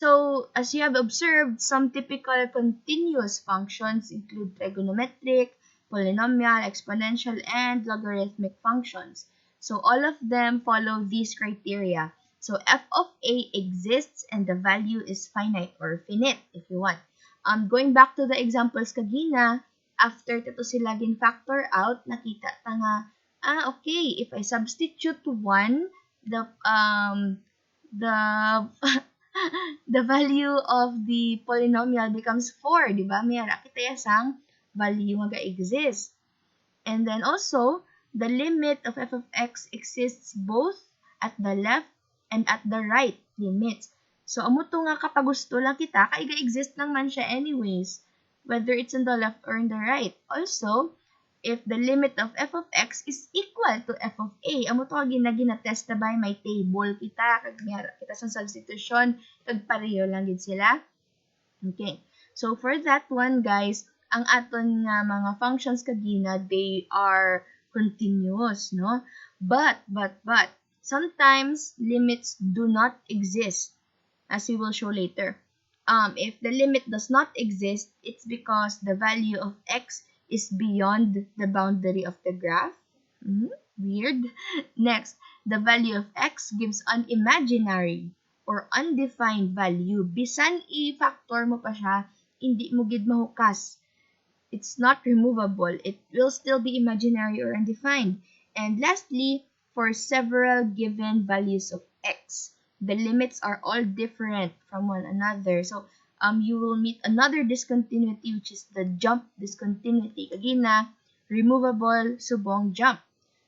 So, as you have observed, some typical continuous functions include trigonometric, polynomial, exponential, and logarithmic functions. So, all of them follow these criteria. So, f of a exists and the value is finite or finite if you want. Going back to the examples kagina, after ito sila gin-factor out, nakita ta nga, okay, if I substitute 1, the the value of the polynomial becomes 4, di ba? May ara kita yasang value nga exist. And then also, the limit of f of x exists both at the left and at the right limits. So, amo to nga kapag gusto lang kita, kaya exist lang man siya anyways, whether it's in the left or in the right. Also, if the limit of f of x is equal to f of a, amo to nga ginatest by may table kita, kag kita sa substitution, kag pareho lang gid sila. Okay. So, for that one, guys, ang aton nga mga functions kagina, they are continuous, no? But, sometimes limits do not exist, as we will show later. If the limit does not exist, it's because the value of x is beyond the boundary of the graph. Weird. Next, the value of x gives an imaginary or undefined value. Bisan i-factor mo pa siya, hindi mo gid mahukas. It's not removable. It will still be imaginary or undefined. And lastly, for several given values of x, the limits are all different from one another. So, you will meet another discontinuity, which is the jump discontinuity. Kagina, removable subong jump.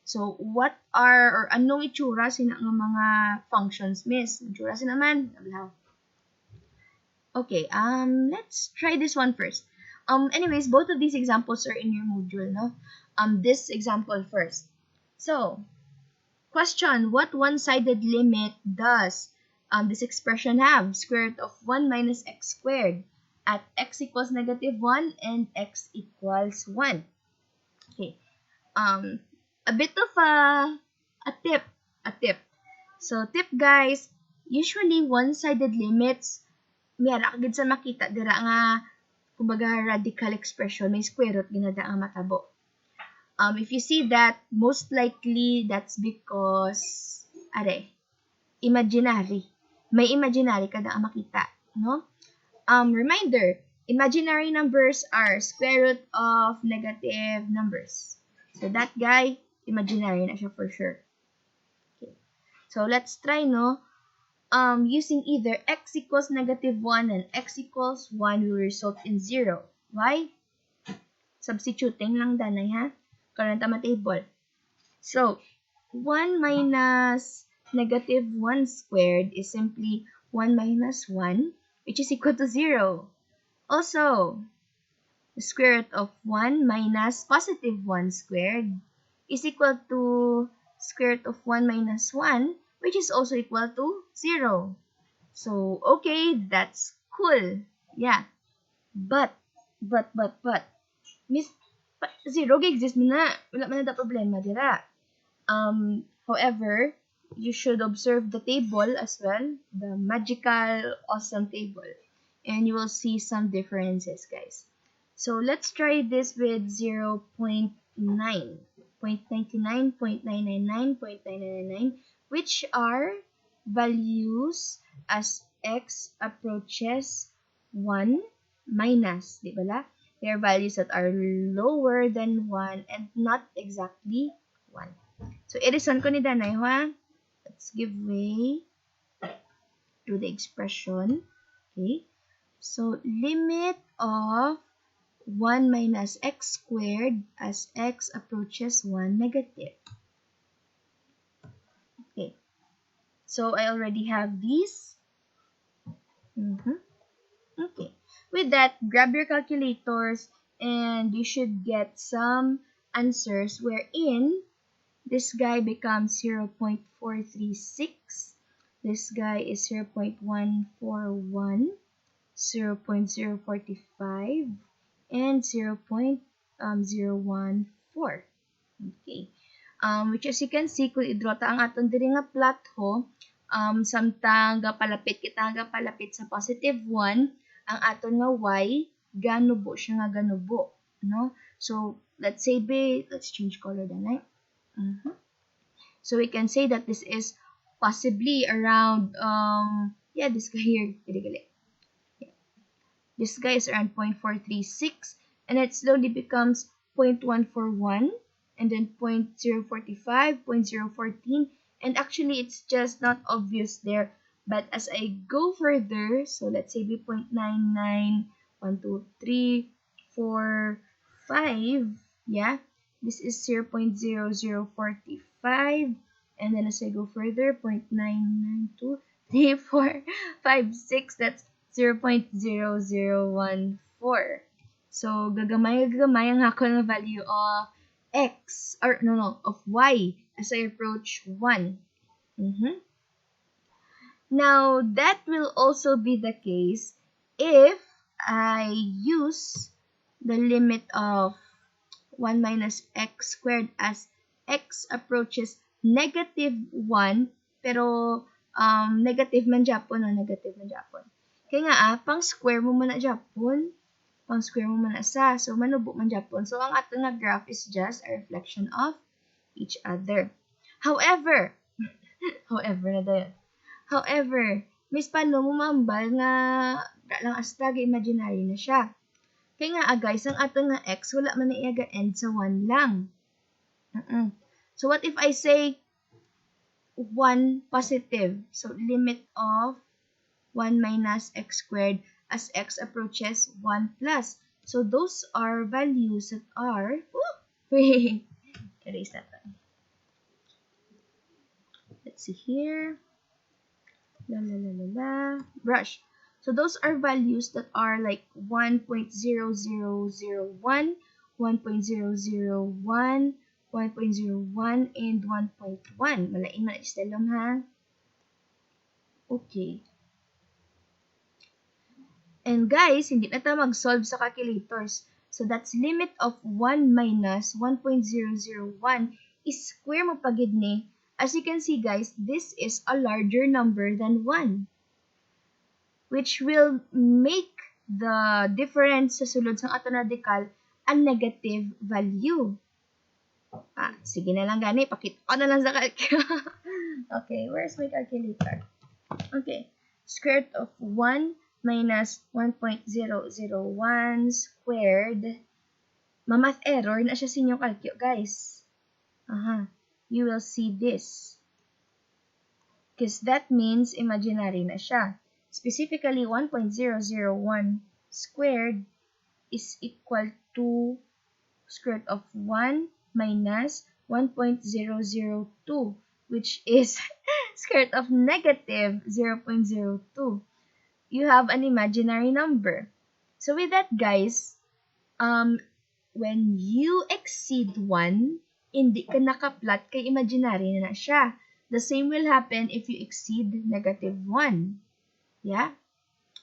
So, what are, or anong itsura sina nga mga functions, miss? Itsura sina man? Okay, let's try this one first. Anyways, both of these examples are in your module, no? This example first. So, question, what one-sided limit does this expression have? Square root of 1 minus x squared at x equals negative 1 and x equals 1. Okay. A bit of a tip. So, tip guys, usually one-sided limits, miyara kagid sa makita dira nga kumbaga radical expression, may square root ginada ang matabo. If you see that, most likely that's because imaginary. May imaginary kada ang makita, no? Reminder, imaginary numbers are square root of negative numbers. So that guy, imaginary na siya for sure. Okay. So let's try, no? Using either x equals negative 1 and x equals 1 will result in 0. Why? Substituting lang danay, ha? Current ama table. So, 1 minus negative 1 squared is simply 1 minus 1, which is equal to 0. Also, the square root of 1 minus positive 1 squared is equal to square root of 1 minus 1, which is also equal to 0. So, okay, that's cool. Yeah. But, Miss, 0 exists na. Wala man na problema dira. However, you should observe the table as well, the magical, awesome table. And you will see some differences, guys. So, let's try this with 0.9, 0.99, 0.999, 0.999, which are values as x approaches 1 minus, di ba la? They are values that are lower than 1 and not exactly 1. So, i-reason ko ni Danay, ha? Let's give way to the expression. Okay. So, limit of 1 minus x squared as x approaches 1 negative. Okay. So, I already have these. Okay. With that, grab your calculators and you should get some answers wherein this guy becomes 0.436, this guy is 0.141, 0.045, and 0.014. Okay. Which as you can see, kung i-draw ta ang aton diri nga plot ho, samtang gapalapit kita gapalapit sa positive 1, ang aton nga y, ganubo siya nga ganubo. No? So, let's say, let's change color then, right? So, we can say that this is possibly around, this guy here, this guy is around 0.436, and it slowly becomes 0.141, and then 0.045, 0.014, and actually it's just not obvious there. But as I go further, so let's say 0.99, 1, 2, 3, 4, 5, yeah, this is 0.0045, and then as I go further, 0.992, 3, 4, 5, 6, that's 0.0014. So, gagamay ang hakol na value of x, or of y as I approach 1. Now, that will also be the case if I use the limit of 1 minus x squared as x approaches negative 1, pero negative man Japon. Kaya nga, pang square mo man na Japon, pang square mo man na sa, so manubo man Japon. So, ang ato nga graph is just a reflection of each other. However, Miss paano mo mambal nga lang astag imaginary na siya. Kaya nga, guys, ang ato nga x, wala man na i-end sa 1 lang. So, what if I say 1 positive? So, limit of 1 minus x squared as x approaches 1 plus. So, those are values that are, erase that one. Let's see here. Brush. So, those are values that are like 1.0001, 1.001, 1.01, and 1.1. Malain na istelom, ha? Okay. And guys, hindi na tayo mag-solve sa calculators. So, that's limit of 1 minus 1.001 is square mo pagid ni. As you can see, guys, this is a larger number than 1, which will make the difference sa sulod sang ato radical a negative value. Sige na lang gani, pakita ko na lang sa calculator. Okay, where's my calculator? Okay, square root of 1 minus 1.001 squared. Mamath error na siya sa inyong calcio, guys. You will see this. Because that means imaginary na siya. Specifically, 1.001 squared is equal to square root of 1 minus 1.002, which is square root of negative 0.02. You have an imaginary number. So with that, guys, when you exceed 1, hindi ka naka-plot kay imaginary na siya. The same will happen if you exceed negative 1. Yeah?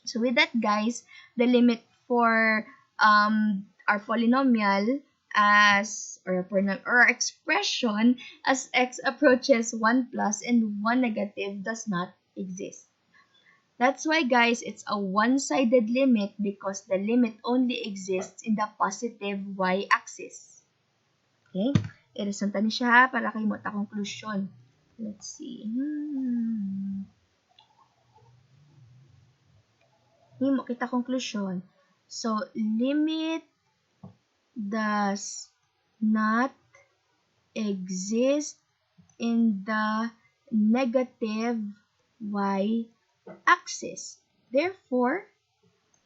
So with that, guys, the limit for our polynomial as, or our expression as x approaches 1 plus and 1 negative does not exist. That's why, guys, it's a one-sided limit because the limit only exists in the positive y-axis. Okay? Irasunta ni siya para kayo mo ta conclusion. Let's see. Himo kita conclusion. So, limit does not exist in the negative y-axis. Therefore,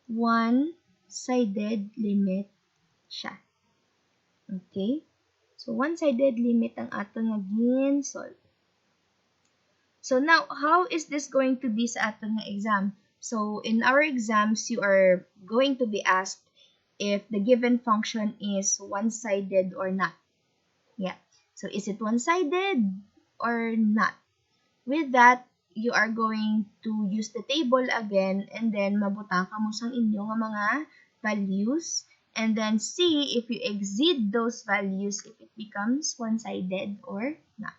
one-sided limit siya. Okay? So, one-sided limit ang ato nga gin-solve. So, now, how is this going to be sa ato nga exam? So, in our exams, you are going to be asked if the given function is one-sided or not. Yeah. So, is it one-sided or not? With that, you are going to use the table again and then mabutang ka mo sang inyo nga mga values and then see if you exceed those values, if it becomes one-sided or not.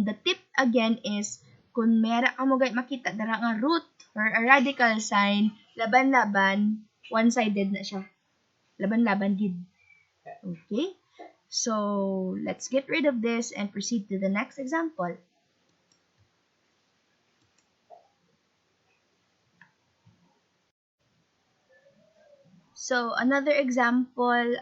The tip again is kung mera ka mo makita dara nga root or a radical sign, laban-laban, one-sided na siya. Laban-laban gid. Okay? So, let's get rid of this and proceed to the next example. So, another example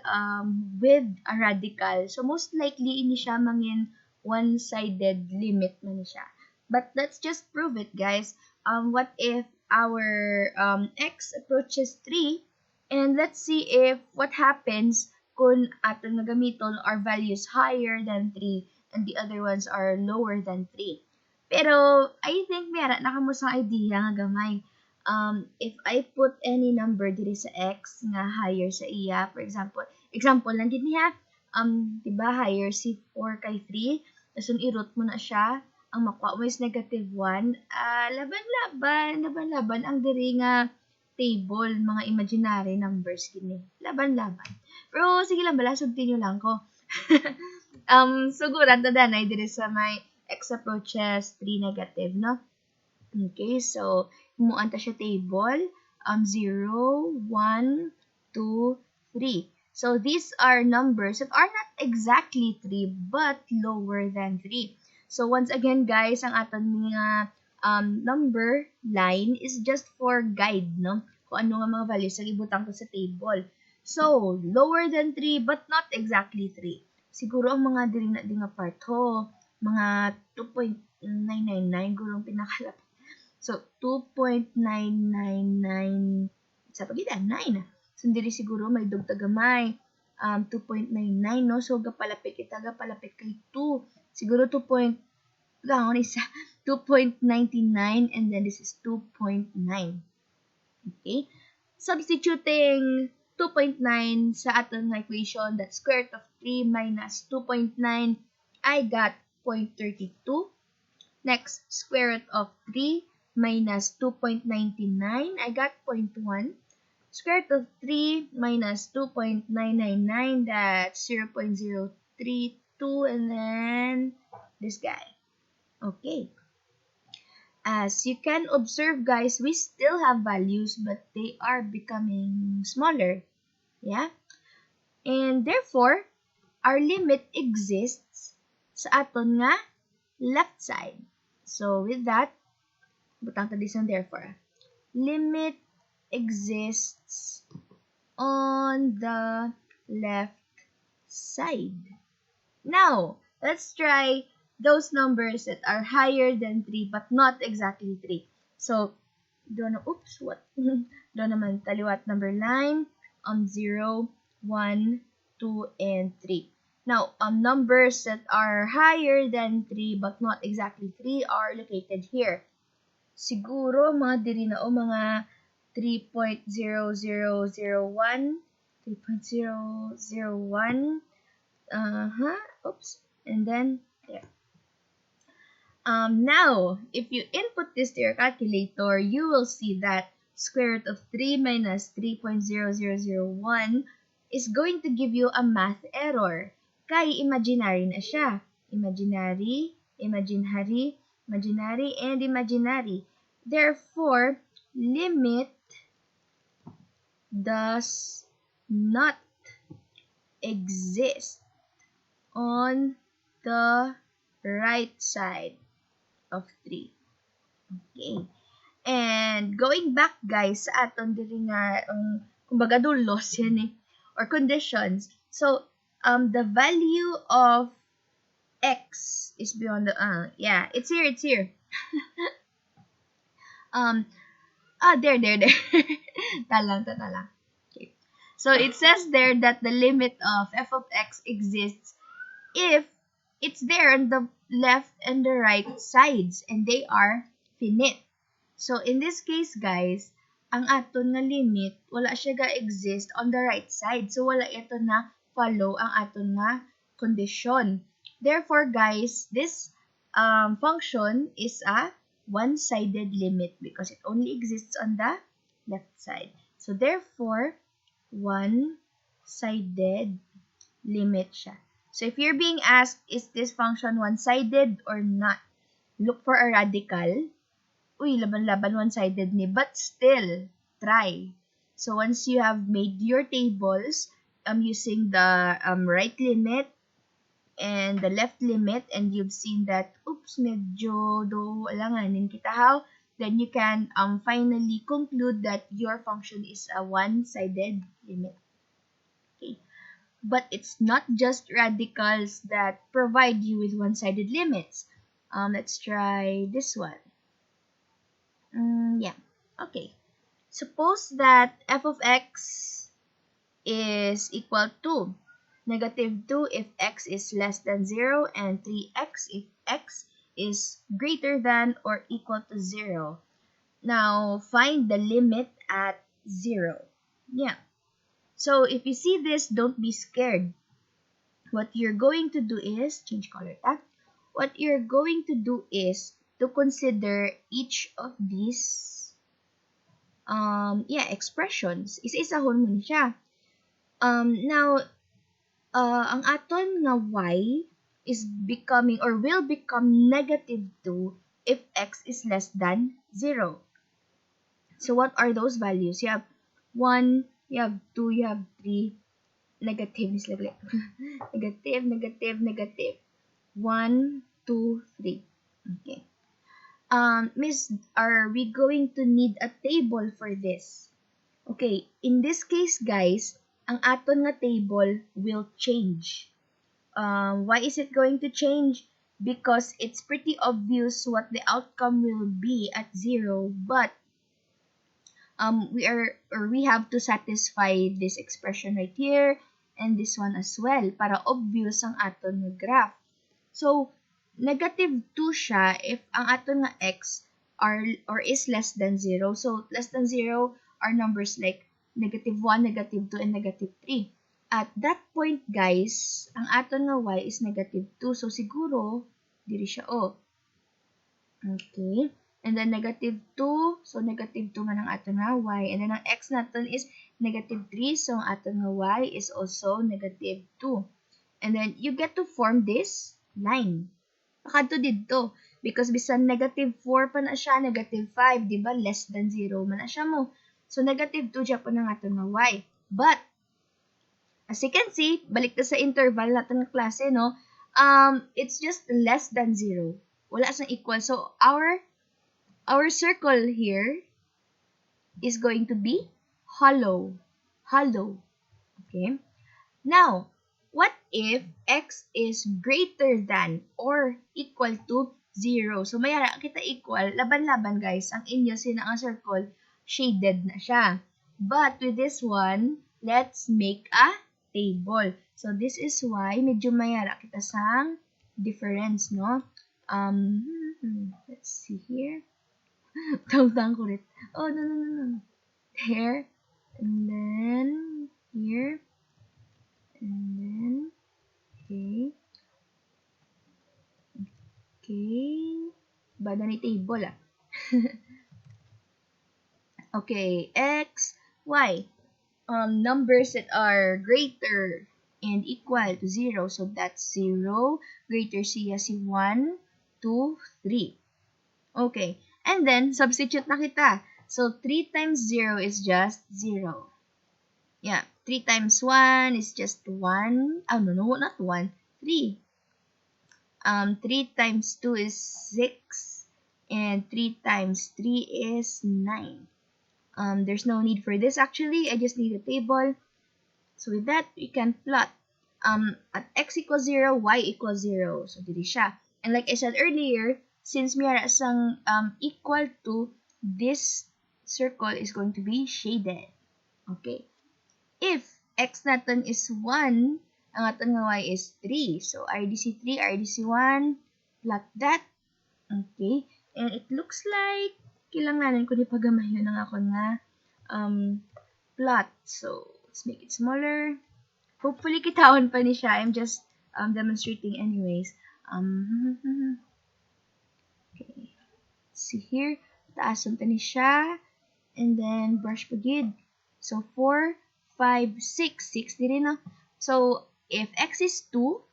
with a radical. So, most likely, ini siya mangin one-sided limit man siya. But let's just prove it, guys. What if our x approaches 3? And let's see if what happens kung aton nga gamiton our values higher than 3 and the other ones are lower than 3. Pero, I think meron na kamo sa idea nga gamay. If I put any number diri sa x nga higher sa iya, for example lang din niya, diba higher si 4 kay 3, tapos i-root mo na siya, ang makuha mo is negative 1, laban-laban ang diri nga table, mga imaginary numbers kini. Laban-laban. Pero sige lang, balasugtin nyo lang ko. Siguro, tadanay diri sa may x approaches 3 negative, no? Okay, so, himuan ta siya table, 0, 1, 2, 3. So, these are numbers that are not exactly 3, but lower than 3. So, once again, guys, ang aton nga number line is just for guide, no? Kung ano nga mga values ang ibutang ko sa table. So, lower than 3, but not exactly 3. Siguro ang mga diri na di nga part ho, mga 2.999 gurong pinakalapit. So, 2.999 sa pagitan, 9. So, diri siguro may dugtagamay. 2.99, no? So, gapalapit kay 2. Siguro 2.99 and then this is 2.9. Okay? Substituting 2.9 sa aton nga equation, that's square root of 3 minus 2.9, I got 0.32. Next, square root of 3 minus 2.99, I got 0.1. Square root of 3 minus 2.999, that's 0.032, and then this guy. Okay. As you can observe, guys, we still have values, but they are becoming smaller. Yeah? And therefore, our limit exists sa aton nga left side. So, with that, butang ta this one therefore. Limit exists on the left side. Now, let's try those numbers that are higher than 3 but not exactly 3. So, doon naman taliwat number 9, 0, 1, 2, and 3. Now, numbers that are higher than 3 but not exactly 3 are located here. Siguro, mga diri na o mga 3.0001, 3.001, and then there. Now, if you input this to your calculator, you will see that square root of 3 minus 3.0001 is going to give you a math error. Kay imaginary na siya. Imaginary, imaginary, imaginary, and imaginary. Therefore, limit does not exist on the right side of 3. Okay. And going back, guys, sa aton diri nga kumbaga dulos yan or conditions. So, the value of x is beyond the it's here. There. Talang. Okay. So, it says there that the limit of f of x exists if it's there on the left and the right sides and they are finite. So, in this case, guys, ang aton nga limit, wala siya ga-exist on the right side. So, wala ito na follow ang aton nga condition. Therefore, guys, this function is a one-sided limit because it only exists on the left side. So, therefore, one-sided limit siya. So, if you're being asked, is this function one-sided or not? look for a radical. Uy, laban-laban one-sided ni, but still, try. So once you have made your tables, using the right limit and the left limit, and you've seen that, oops, medyo do alanganin kita how, then you can finally conclude that your function is a one-sided limit. Okay. But it's not just radicals that provide you with one-sided limits. Let's try this one. Yeah. Okay. Suppose that f of x is equal to -2 if x is less than 0 and 3x if x is greater than or equal to 0. Now, find the limit at 0. Yeah. So, if you see this, don't be scared. What you're going to do is, change color tag. What you're going to do is to consider each of these expressions. Isa-isahon mo na siya. Now, ang aton nga y is becoming or will become -2 if x is less than 0. So what are those values? You have 1, you have 2, you have 3. Negative is like negative, negative, negative. 1, 2, 3. Okay. Miss, are we going to need a table for this? Okay, in this case, guys, ang aton nga table will change. Why is it going to change? Because it's pretty obvious what the outcome will be at 0, but we have to satisfy this expression right here and this one as well para obvious ang aton nga graph. So, -2 siya if ang aton nga x are or is less than 0. So, less than 0 are numbers like -1, -2, and -3. At that point, guys, ang aton nga y is -2. So, siguro, diri siya, oh. Okay. And then, -2. So, -2 man ang aton nga y. And then, ang x natin is -3. So, ang aton nga y is also -2. And then, you get to form this line. Pakadto didto. Because bisan -4 pa na siya, -5, di ba? Less than 0 man na siya mo. So, -2 siya po ng aton nga y. But, as you can see, balik na sa interval natin ng klase, no? It's just less than 0. Wala sang equal. So, our circle here is going to be hollow. Hollow. Okay? Now, what if x is greater than or equal to 0? So, mayara kita equal. Laban-laban, guys. Ang inyo, ang circle, shaded na siya. But with this one, let's make a table. So, this is why medyo mayara kita sang difference, no? Let's see here. Tawag ko rin. Oh, no. There. And then, here. And then, okay. Bada ni table, ah. Okay, x, y. Numbers that are greater and equal to 0. So, that's 0. Greater siya si 1, 2, 3. Okay. And then, substitute na kita. So, 3 times 0 is just 0. Yeah. 3 times 1 is just 1. Oh, no, not 1. 3. 3 times 2 is 6. And 3 times 3 is 9. There's no need for this actually. I just need a table. So with that, we can plot at x equals 0, y equals 0. So dili siya. And like I said earlier, since mayara sang equal to, this circle is going to be shaded. Okay. If x natin is 1, ang aton nga y is 3. So RDC 3, RDC 1, plot that. Okay. And it looks like kailanganan ko ni pagamayon ng ako nga plot. So, let's make it smaller. Hopefully, kitahon pa ni siya. I'm just demonstrating anyways. Okay. Let's see here. Taason pa ni siya. And then, brush pagid. So, 4, 5, 6. 6 din na. So, if x is 2,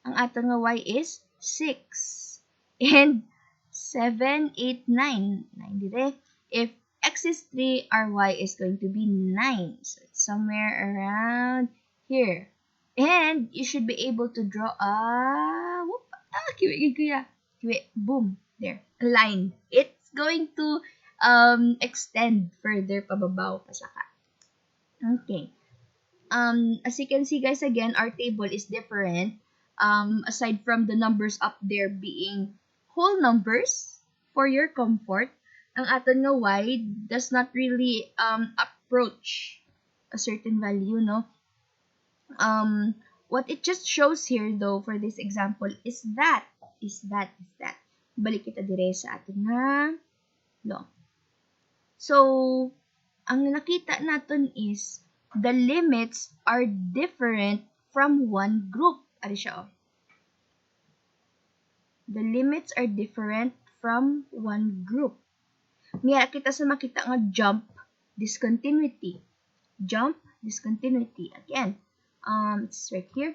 ang aton nga y is 6. And 7, 8, 9. 9 dire. If x is 3, our y is going to be 9. So it's somewhere around here. And you should be able to draw a boom, there, a line. It's going to extend further pababaw pasaka. Okay. As you can see guys, again, our table is different. Aside from the numbers up there being whole numbers for your comfort, ang aton nga y does not really approach a certain value, no? What it just shows here though for this example is that. Balik kita dire sa aton nga law. So, ang nakita naton is the limits are different from one group. Ari siya, oh. The limits are different from one group. Miya kita sa makita nga jump, discontinuity. Jump, discontinuity. Again, it's right here.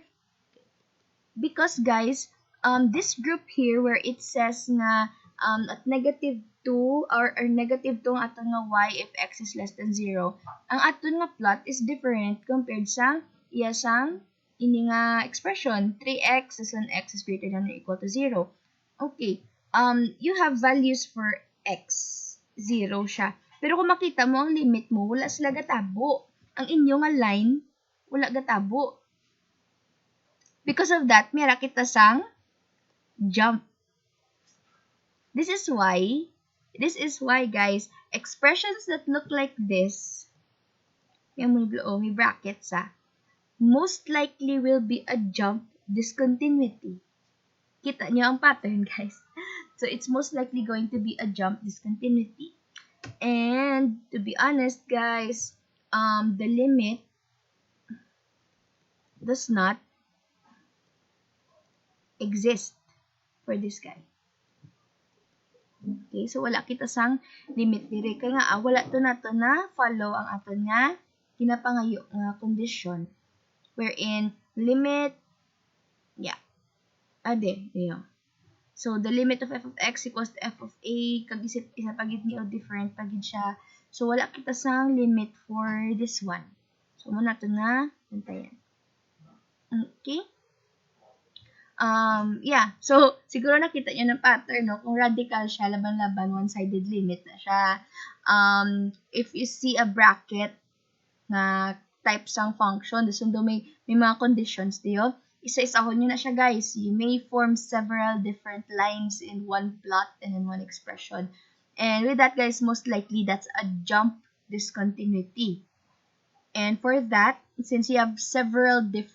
Because guys, this group here where it says na at -2 or -2 ang aton nga y if x is less than 0, ang aton nga plot is different compared sa iyasang ini nga expression 3x as an x is greater than or equal to 0. Okay, you have values for x, 0 siya. Pero kung makita mo ang limit mo, wala sila gatabo. Ang inyo nga line, wala gatabo. Because of that, mira kita sang jump. This is why, guys, expressions that look like this, may brackets, most likely will be a jump discontinuity. Kita nyo ang pattern, guys. So, it's most likely going to be a jump discontinuity. And, to be honest, guys, the limit does not exist for this guy. Okay, so wala kita sang limit dire. Kaya nga, wala to na follow ang aton nga ginapangayo nga condition wherein limit, so the limit of f of x equals to f of a, kag isa pagid ni o different pagid siya. So wala kita sang limit for this one. So muna to na bantayan. Okay? So, siguro nakita nyo ng pattern, no? Kung radical siya, laban-laban, one-sided limit na siya. If you see a bracket na type sang function, sundo may mga conditions diyo, isa-isahon nyo na siya, guys. You may form several different lines in one plot and in one expression. And with that, guys, most likely, that's a jump discontinuity. And for that, since you have several different